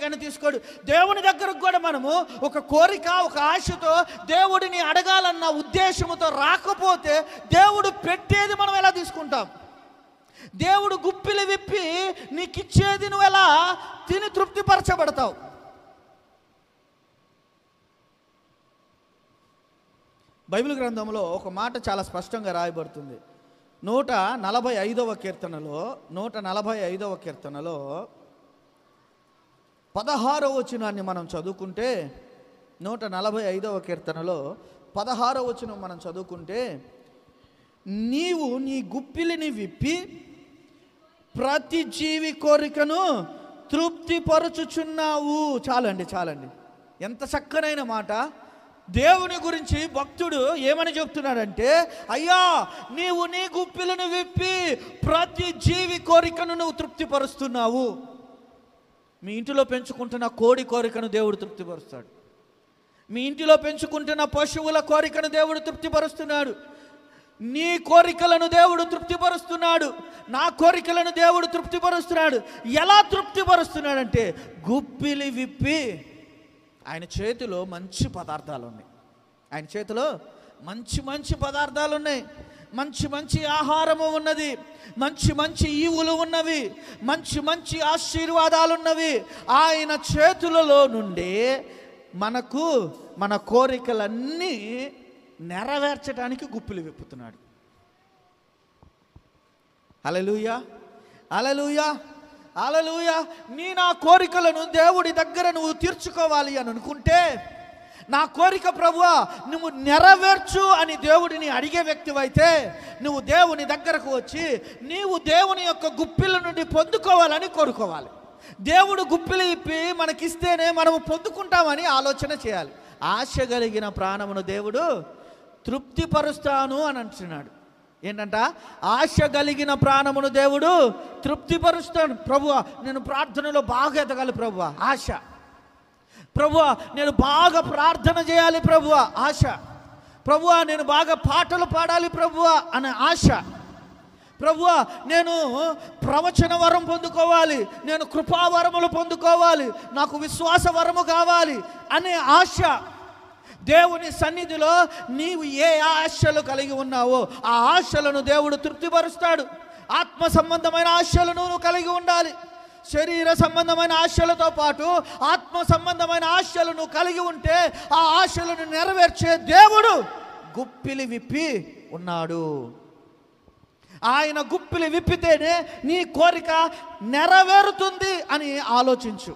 కానీ తీసుకోడు. దేవుని దగ్గరకు కూడా మనము ఒక కోరిక, ఒక ఆశతో దేవుడిని అడగాలన్న ఉద్దేశంతో రాకపోతే దేవుడు పెట్టేది మనం ఎలా తీసుకుంటాం? దేవుడు గుప్పిలి విప్పి నీకు ఇచ్చేది నువ్వు ఎలా తిని తృప్తిపరచబడతావు? బైబిల్ గ్రంథంలో ఒక మాట చాలా స్పష్టంగా రాయబడుతుంది. 145వ కీర్తనలో 16వ వచనాన్ని మనం చదువుకుంటే, 145వ కీర్తనలో 16వ వచనం మనం చదువుకుంటే, నీవు నీ గుప్పిలిని విప్పి ప్రతి జీవి కోరికను తృప్తిపరచుచున్నావు. చాలండి. ఎంత చక్కనైన మాట. దేవుని గురించి భక్తుడు ఏమని చెప్తున్నాడంటే, అయ్యా నీవు నీ గుప్పిలను విప్పి ప్రతి జీవి కోరికను నువ్వు తృప్తిపరుస్తున్నావు. మీ ఇంటిలో పెంచుకుంటున్న కోడి కోరికను దేవుడు తృప్తిపరుస్తాడు. మీ ఇంటిలో పెంచుకుంటున్న పశువుల కోరికను దేవుడు తృప్తిపరుస్తున్నాడు. నీ కోరికలను దేవుడు తృప్తిపరుస్తున్నాడు. నా కోరికలను దేవుడు తృప్తిపరుస్తున్నాడు. ఎలా తృప్తిపరుస్తున్నాడంటే, గుప్పిలి విప్పి. ఆయన చేతిలో మంచి పదార్థాలు ఉన్నాయి. ఆయన చేతిలో మంచి పదార్థాలు ఉన్నాయి. మంచి ఆహారము ఉన్నది. మంచి ఈవులు ఉన్నవి. మంచి ఆశీర్వాదాలు ఉన్నవి. ఆయన చేతులలో నుండి మనకు మన కోరికలన్నీ నెరవేర్చడానికి గుప్పిలు విప్పుతున్నాడు. హల్లెలూయా, హల్లెలూయా, హల్లెలూయా. నా కోరికలను దేవుడి దగ్గర నువ్వు తీర్చుకోవాలి అని అనుకుంటే, నా కోరిక ప్రభువా నువ్వు నెరవేర్చు అని దేవుడిని అడిగే వ్యక్తివైతే, నువ్వు దేవుని దగ్గరకు వచ్చి నీవు దేవుని యొక్క గుప్పిల నుండి పొందుకోవాలని కోరుకోవాలి. దేవుడు గుప్పిలు ఇప్పి మనకిస్తేనే మనము పొందుకుంటామని ఆలోచన చేయాలి. ఆశ కలిగిన ప్రాణమును దేవుడు తృప్తిపరుస్తాను అని అంటున్నాడు. ఏంటంట? ఆశ కలిగిన ప్రాణమును దేవుడు తృప్తిపరుస్తాను. ప్రభువా నేను ప్రార్థనలో బాగా ఎదగాలి ప్రభువా, ఆశ. ప్రభువా నేను బాగా ప్రార్థన చేయాలి ప్రభువా, ఆశ. ప్రభువా నేను బాగా పాటలు పాడాలి ప్రభువా అనే ఆశ. ప్రభువా నేను ప్రవచన వరం పొందుకోవాలి, నేను కృపావరములు పొందుకోవాలి, నాకు విశ్వాస వరము కావాలి అనే ఆశ. దేవుని సన్నిధిలో నీవు ఏ ఆశలు కలిగి ఉన్నావో ఆ ఆశలను దేవుడు తృప్తిపరుస్తాడు. ఆత్మ సంబంధమైన ఆశలను నువ్వు కలిగి ఉండాలి. శరీర సంబంధమైన ఆశలతో పాటు ఆత్మ సంబంధమైన ఆశలను కలిగి ఉంటే ఆ ఆశలను నెరవేర్చే దేవుడు గుప్పిలి విప్పి ఉన్నాడు. ఆయన గుప్పిలి విప్పితేనే నీ కోరిక నెరవేరుతుంది అని ఆలోచించు.